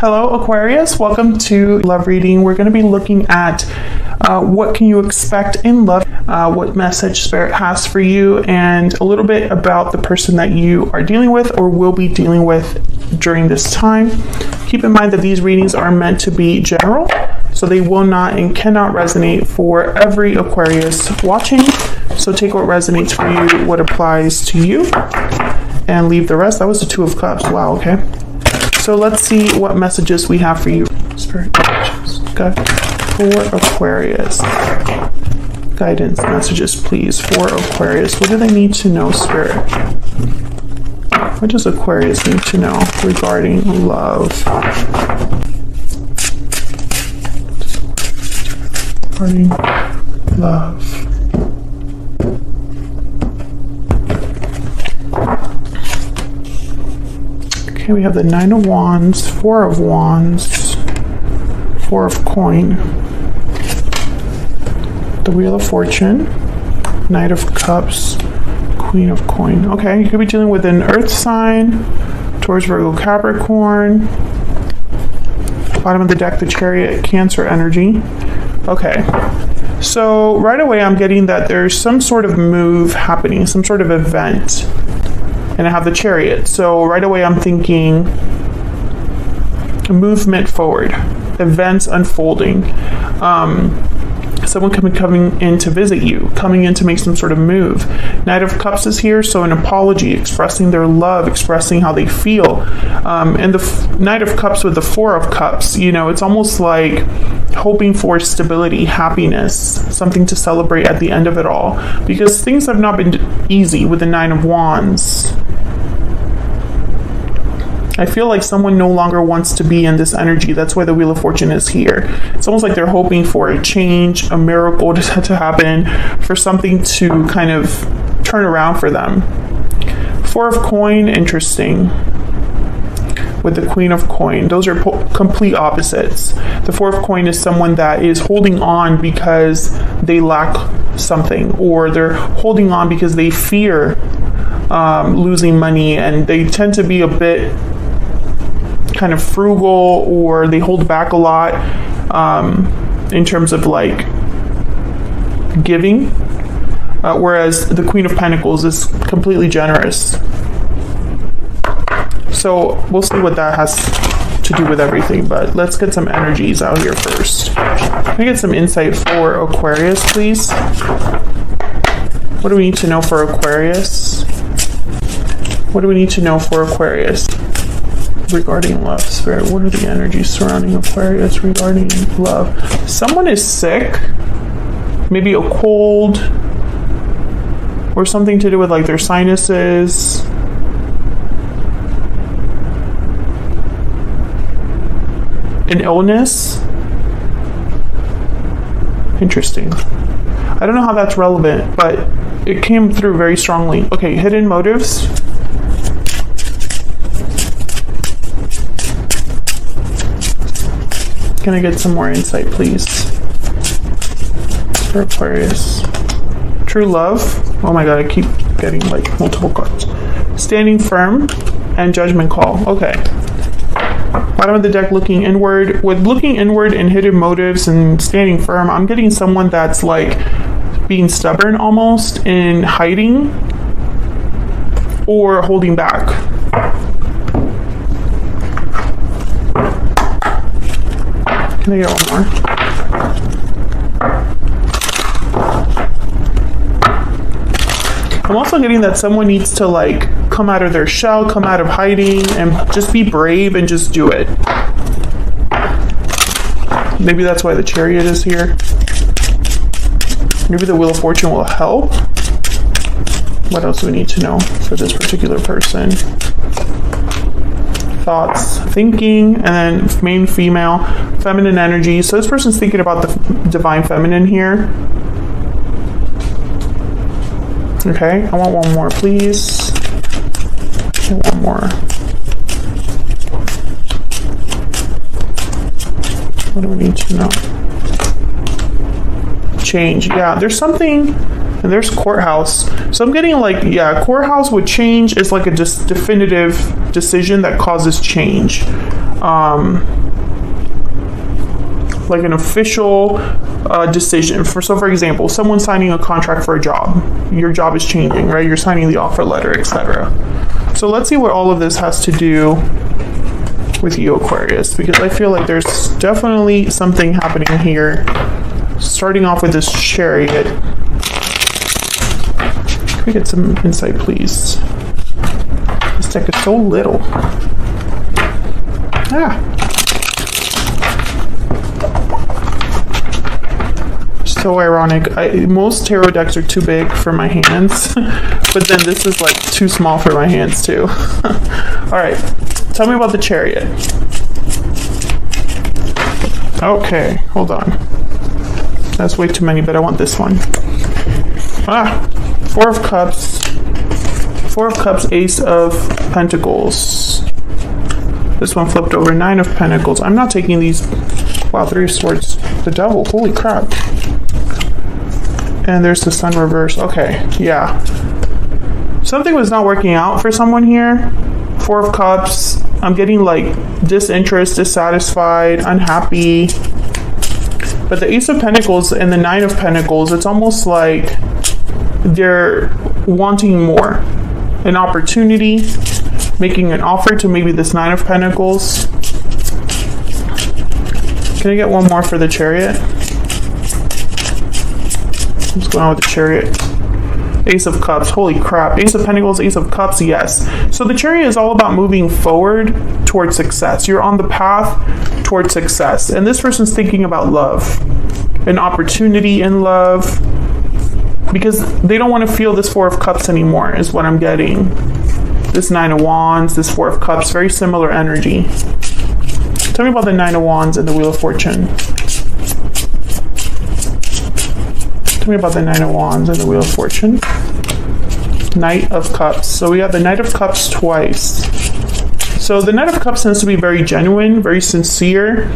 Hello Aquarius, welcome to love reading. We're going to be looking at what can you expect in love, what message Spirit has for you, and a little bit about the person that you are dealing with or will be dealing with during this time. Keep in mind that these readings are meant to be general, so they will not and cannot resonate for every Aquarius watching. So take what resonates for you, what applies to you, and leave the rest. That was the Two of Cups. Wow, okay. So let's see what messages we have for you. Spirit messages. Okay. For Aquarius. Guidance messages, please. For Aquarius. What do they need to know, Spirit? What does Aquarius need to know regarding love? Regarding love. Okay, we have the Nine of Wands, Four of Wands, Four of Coin, the Wheel of Fortune, Knight of Cups, Queen of Coin. Okay, you could be dealing with an Earth sign, Taurus, Virgo, Capricorn. Bottom of the deck, the Chariot, Cancer energy. Okay, so right away I'm getting that there's some sort of move happening, some sort of event. And I have the Chariot. So right away I'm thinking movement forward, events unfolding. Someone coming in to visit you, coming in to make some sort of move. Knight of Cups is here, so an apology, expressing their love, expressing how they feel. And the Knight of Cups with the Four of Cups, you know, it's almost like hoping for stability, happiness, something to celebrate at the end of it all. Because things have not been easy with the Nine of Wands. I feel like someone no longer wants to be in this energy. That's why the Wheel of Fortune is here. It's almost like they're hoping for a change, a miracle to happen, for something to kind of turn around for them. Four of Coin, interesting. With the Queen of Coin. Those are complete opposites. The Four of Coin is someone that is holding on because they lack something, or they're holding on because they fear losing money, and they tend to be a bit kind of frugal, or they hold back a lot in terms of like giving, whereas the Queen of Pentacles is completely generous. So we'll see what that has to do with everything, but let's get some energies out here first. Can I get some insight for Aquarius, please? What do we need to know for Aquarius? What do we need to know for Aquarius regarding love, Spirit? What are the energies surrounding Aquarius regarding love? Someone is sick, maybe a cold, or something to do with like their sinuses. An illness. Interesting. I don't know how that's relevant, but it came through very strongly. Okay, hidden motives. Can I get some more insight, please? For Aquarius. True love. Oh my god, I keep getting like multiple cards. Standing firm and judgment call. Okay. Bottom of the deck, looking inward. With looking inward and hidden motives and standing firm, I'm getting someone that's like being stubborn almost, in hiding or holding back. Can I get one more? I'm also getting that someone needs to like come out of their shell, come out of hiding, and just be brave and just do it. Maybe that's why the Chariot is here. Maybe the Wheel of Fortune will help. What else do we need to know for this particular person? Thoughts, thinking, and then main female, feminine energy. So this person's thinking about the divine feminine here. Okay, I want one more, please. One more. What do we need to know? Change. Yeah, there's something, and there's courthouse. So I'm getting like, yeah, courthouse with change is like a definitive decision that causes change. like an official decision. For example, someone signing a contract for a job. Your job is changing, right? You're signing the offer letter, etc. So let's see what all of this has to do with you, Aquarius, because I feel like there's definitely something happening here. Starting off with this Chariot. Can we get some insight, please? This deck is so little. So ironic. Most tarot decks are too big for my hands, but then this is like too small for my hands too. All right, tell me about the Chariot. Okay, hold on. That's way too many, but I want this one. Four of Cups. Four of Cups, Ace of Pentacles. This one flipped over, Nine of Pentacles. I'm not taking these. Wow, Three of Swords. The Devil, holy crap. And there's the Sun reverse. Okay, yeah. Something was not working out for someone here. Four of Cups. I'm getting like disinterest, dissatisfied, unhappy. But the Ace of Pentacles and the Nine of Pentacles, it's almost like they're wanting more. An opportunity, making an offer to maybe this Nine of Pentacles. Can I get one more for the Chariot? What's going on with the Chariot? Ace of Cups, holy crap. Ace of Pentacles, Ace of Cups, yes. So the Chariot is all about moving forward towards success. You're on the path towards success. And this person's thinking about love, an opportunity in love, because they don't want to feel this Four of Cups anymore, is what I'm getting. This Nine of Wands, this Four of Cups, very similar energy. Tell me about the Nine of Wands and the Wheel of Fortune. Tell me about the Nine of Wands and the Wheel of Fortune. Knight of Cups. So we have the Knight of Cups twice. So the Knight of Cups tends to be very genuine, very sincere.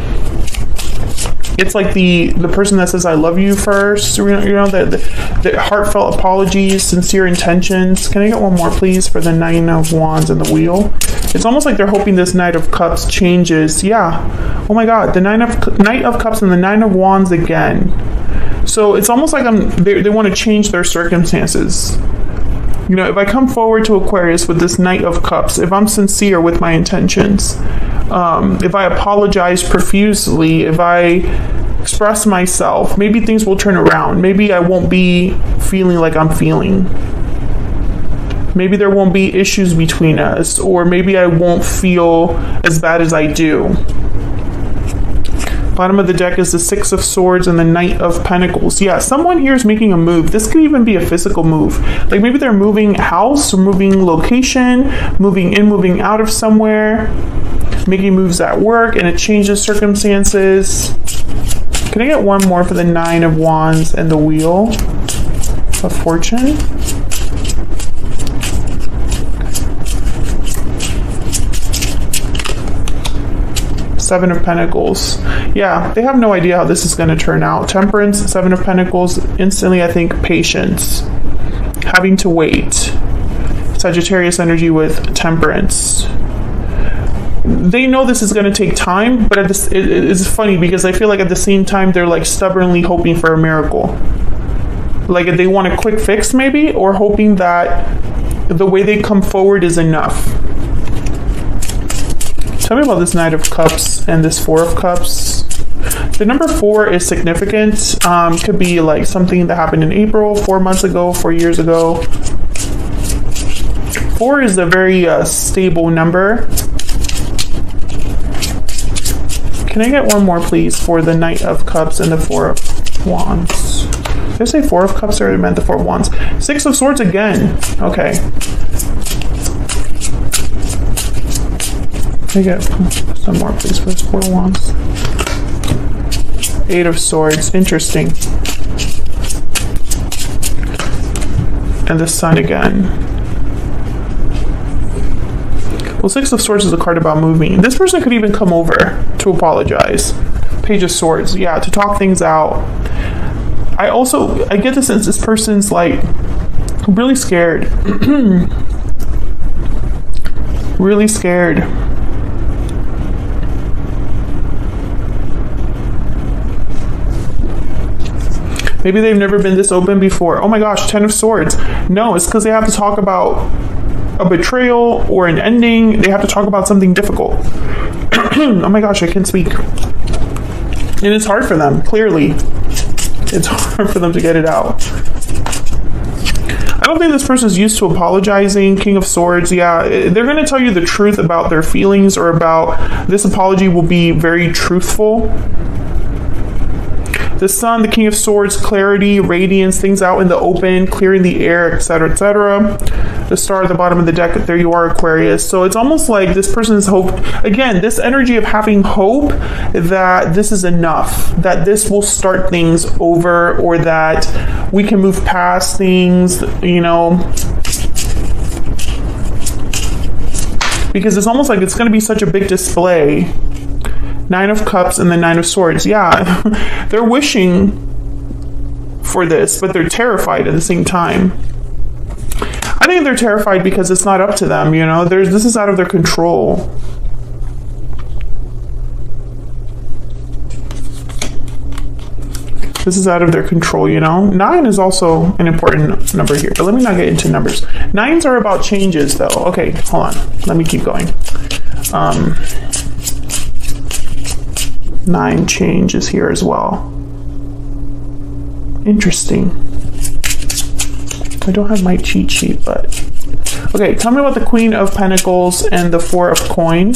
It's like the person that says I love you first, the heartfelt apologies, sincere intentions. Can I get one more, please, for the Nine of Wands and the Wheel? It's almost like they're hoping this Knight of Cups changes. Yeah. Oh my God, the Knight of Cups and the Nine of Wands again. So it's almost like they want to change their circumstances. You know, if I come forward to Aquarius with this Knight of Cups, if I'm sincere with my intentions, if I apologize profusely, if I express myself, maybe things will turn around. Maybe I won't be feeling like I'm feeling. Maybe there won't be issues between us, or maybe I won't feel as bad as I do. Bottom of the deck is the Six of Swords and the Knight of Pentacles. Yeah, someone here is making a move. This could even be a physical move. Like maybe they're moving house, or moving location, moving in, moving out of somewhere, making moves at work, and it changes circumstances. Can I get one more for the Nine of Wands and the Wheel of Fortune? Seven of Pentacles. Yeah, they have no idea how this is going to turn out. Temperance, Seven of Pentacles, instantly I think patience, having to wait. Sagittarius energy with Temperance. They know this is going to take time, but it's funny because I feel like at the same time they're like stubbornly hoping for a miracle. Like if they want a quick fix maybe, or hoping that the way they come forward is enough. Tell me about this Knight of Cups and this Four of Cups. The number 4 is significant. Could be like something that happened in April, 4 months ago, 4 years ago. 4 is a very stable number. Can I get one more, please, for the Knight of Cups and the Four of Wands? Did I say Four of Cups or I meant the Four of Wands? Six of Swords again. Okay. Can I get some more, please, for this Four of Wands? Eight of Swords. Interesting. And the Sun again. Well, Six of Swords is a card about moving. This person could even come over to apologize. Page of Swords. Yeah, to talk things out. I get the sense this person's like really scared. Really scared. Maybe they've never been this open before. Oh my gosh, 10 of Swords. No, it's because they have to talk about a betrayal or an ending. They have to talk about something difficult. Oh my gosh, I can't speak. And it's hard for them, clearly. It's hard for them to get it out. I don't think this person's used to apologizing. King of Swords, yeah. They're going to tell you the truth about their feelings or about this apology will be very truthful. The Sun, the King of Swords, clarity, radiance, things out in the open, clearing the air, etc., etc. The Star at the bottom of the deck, there you are, Aquarius. So it's almost like this person's hope, again, this energy of having hope that this is enough, that this will start things over, or that we can move past things, you know. Because it's almost like it's going to be such a big display. 9 of Cups and the 9 of Swords. Yeah, they're wishing for this, but they're terrified at the same time. I think they're terrified because it's not up to them, you know. This is out of their control. This is out of their control, you know. 9 is also an important number here, but let me not get into numbers. 9s are about changes, though. Okay, hold on. Let me keep going. 9 changes here as well. Interesting. I don't have my cheat sheet, but... Okay, tell me about the Queen of Pentacles and the 4 of Coin.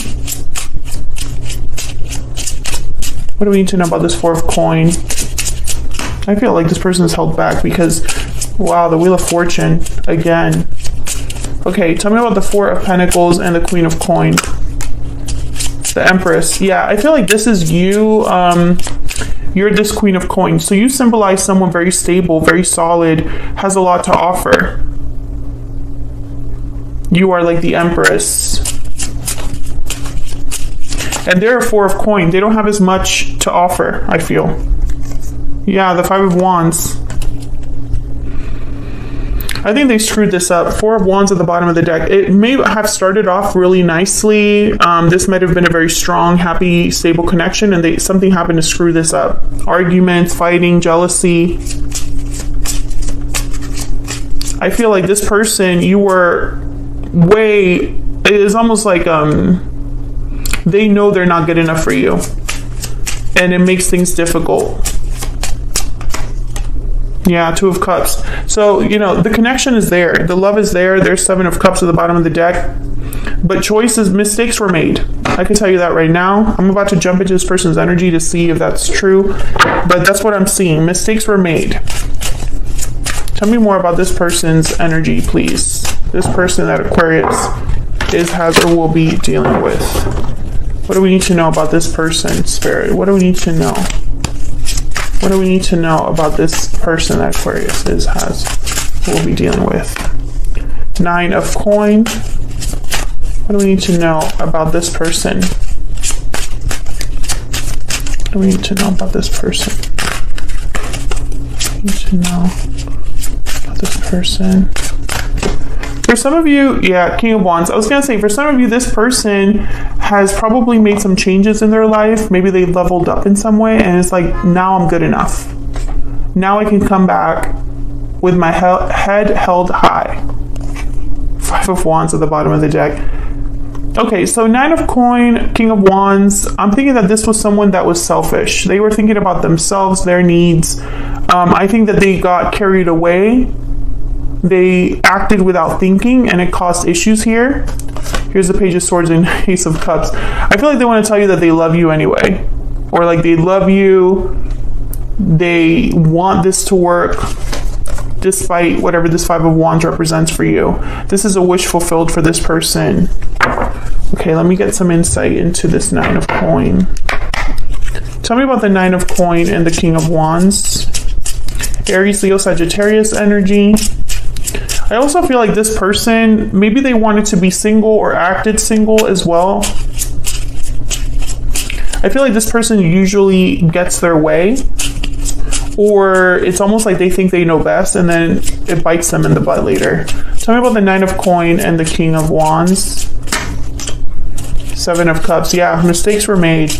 What do we need to know about this 4 of Coin? I feel like this person is held back because... Wow, the Wheel of Fortune again. Okay, tell me about the 4 of Pentacles and the Queen of Coin. The Empress. Yeah, I feel like this is you. You're this Queen of Coins. So you symbolize someone very stable, very solid, has a lot to offer. You are like the Empress. And they're a 4 of Coin. They don't have as much to offer, I feel. Yeah, the 5 of Wands. I think they screwed this up. 4 of Wands at the bottom of the deck. It may have started off really nicely. This might have been a very strong, happy, stable connection, and something happened to screw this up. Arguments, fighting, jealousy. I feel like this person, you were it is almost like they know they're not good enough for you. And it makes things difficult. Yeah, 2 of Cups. So, you know, the connection is there. The love is there. There's 7 of Cups at the bottom of the deck. But mistakes were made. I can tell you that right now. I'm about to jump into this person's energy to see if that's true. But that's what I'm seeing. Mistakes were made. Tell me more about this person's energy, please. This person that Aquarius has or will be dealing with. What do we need to know about this person, Spirit? What do we need to know? What do we need to know about this person that Aquarius will be dealing with? 9 of Coin. What do we need to know about this person? What do we need to know about this person? We need to know about this person. For some of you, yeah, King of Wands. I was going to say, for some of you, this person has probably made some changes in their life. Maybe they leveled up in some way, and it's like, now I'm good enough. Now I can come back with my head held high. 5 of Wands at the bottom of the deck. Okay, so 9 of Coin, King of Wands. I'm thinking that this was someone that was selfish. They were thinking about themselves, their needs. I think that they got carried away. They acted without thinking, and it caused issues here. Here's the Page of Swords and Ace of Cups. I feel like they want to tell you that they love you anyway. Or like they love you. They want this to work despite whatever this 5 of Wands represents for you. This is a wish fulfilled for this person. Okay, let me get some insight into this 9 of Coin. Tell me about the 9 of Coin and the King of Wands. Aries, Leo, Sagittarius energy. I also feel like this person, maybe they wanted to be single or acted single as well. I feel like this person usually gets their way, or it's almost like they think they know best and then it bites them in the butt later. Tell me about the 9 of Coin and the King of Wands. 7 of Cups. Yeah, mistakes were made.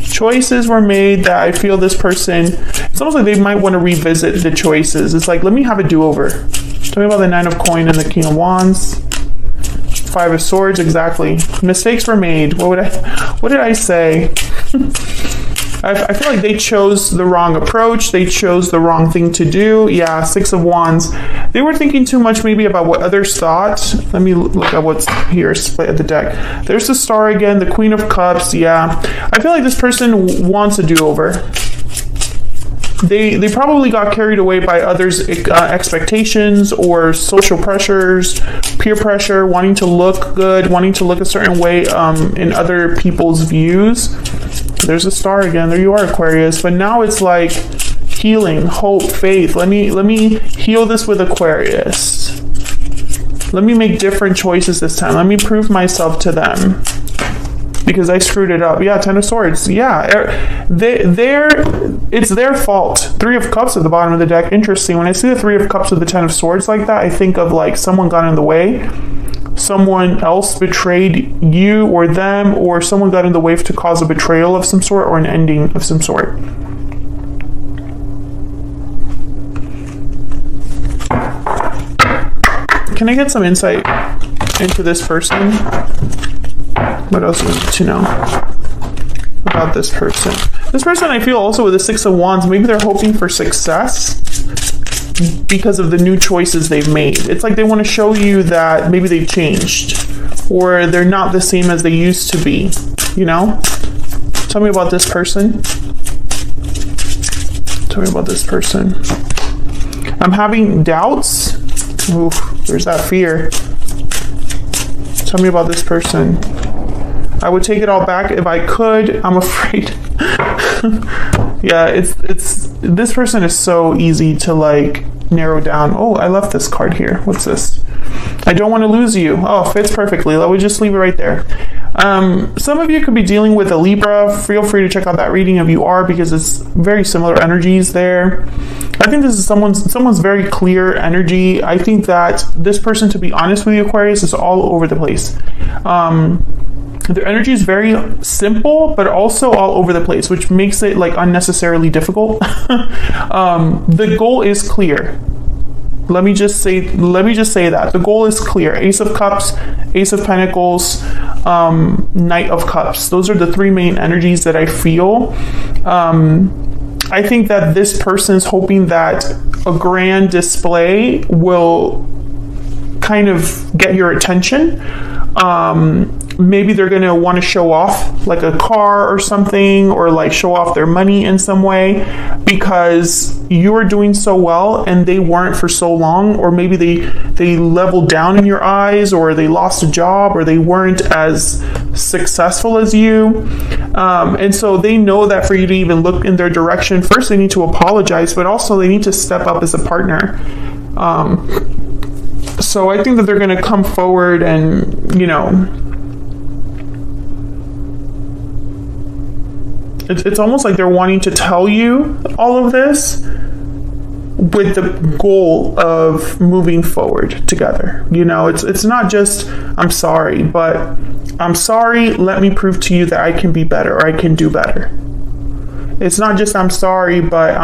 Choices were made that I feel this person, it's almost like they might want to revisit the choices. It's like, let me have a do-over. Tell me about the 9 of Coins and the King of Wands. 5 of Swords, exactly. Mistakes were made. What did I say? I feel like they chose the wrong approach. They chose the wrong thing to do. Yeah, 6 of Wands. They were thinking too much maybe about what others thought. Let me look at what's here, split at the deck. There's the Star again, the Queen of Cups. Yeah, I feel like this person wants a do-over. They probably got carried away by others' expectations or social pressures, peer pressure, wanting to look good, wanting to look a certain way in other people's views. There's a Star again. There you are, Aquarius. But now it's like healing, hope, faith. Let me heal this with Aquarius. Let me make different choices this time. Let me prove myself to them. Because I screwed it up. Yeah, 10 of Swords. Yeah, it's their fault. 3 of Cups at the bottom of the deck. Interesting. When I see the 3 of Cups with the 10 of Swords like that, I think of like someone got in the way. Someone else betrayed you or them, or someone got in the way to cause a betrayal of some sort or an ending of some sort. Can I get some insight into this person? What else do we need to know about this person? This person, I feel also with the 6 of Wands, maybe they're hoping for success because of the new choices they've made. It's like they want to show you that maybe they've changed or they're not the same as they used to be, you know? Tell me about this person. Tell me about this person. I'm having doubts. Oof, there's that fear. Tell me about this person. I would take it all back if I could. I'm afraid. Yeah, it's this person is so easy to like narrow down. Oh, I left this card here. What's this? I don't want to lose you. Oh, fits perfectly. Let me just leave it right there. Some of you could be dealing with a Libra. Feel free to check out that reading if you are, because it's very similar energies there. I think this is someone's very clear energy. I think that this person, to be honest with you, Aquarius, is all over the place. Their energy is very simple, but also all over the place, which makes it like unnecessarily difficult. The goal is clear. Let me just say that the goal is clear. Ace of Cups, Ace of Pentacles, Knight of Cups. Those are the 3 main energies that I feel. I think that this person's hoping that a grand display will kind of get your attention. Maybe they're going to want to show off like a car or something, or like show off their money in some way because you were doing so well and they weren't for so long, or maybe they leveled down in your eyes, or they lost a job, or they weren't as successful as you. And so they know that for you to even look in their direction, first they need to apologize, but also they need to step up as a partner. So I think that they're going to come forward and, you know, it's almost like they're wanting to tell you all of this with the goal of moving forward together. You know, it's not just, I'm sorry, but I'm sorry, let me prove to you that I can be better, or I can do better. It's not just I'm sorry, but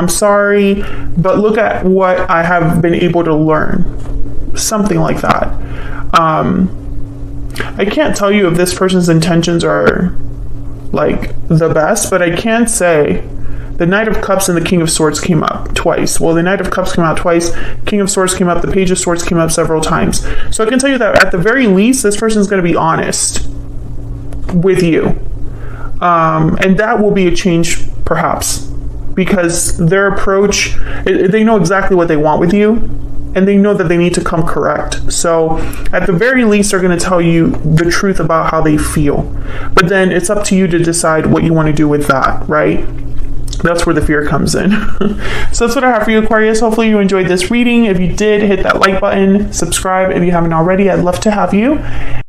look at what I have been able to learn. Something like that. I can't tell you if this person's intentions are like the best, but I can say the Knight of Cups and the King of Swords came up twice. Well, the Knight of Cups came out twice, King of Swords came up, the Page of Swords came up several times. So I can tell you that at the very least, this person's going to be honest with you. And that will be a change, perhaps, because their approach, they know exactly what they want with you, and they know that they need to come correct. So at the very least, they're going to tell you the truth about how they feel. But then it's up to you to decide what you want to do with that, right? That's where the fear comes in. So that's what I have for you, Aquarius. Hopefully you enjoyed this reading. If you did, hit that like button, subscribe if you haven't already. I'd love to have you.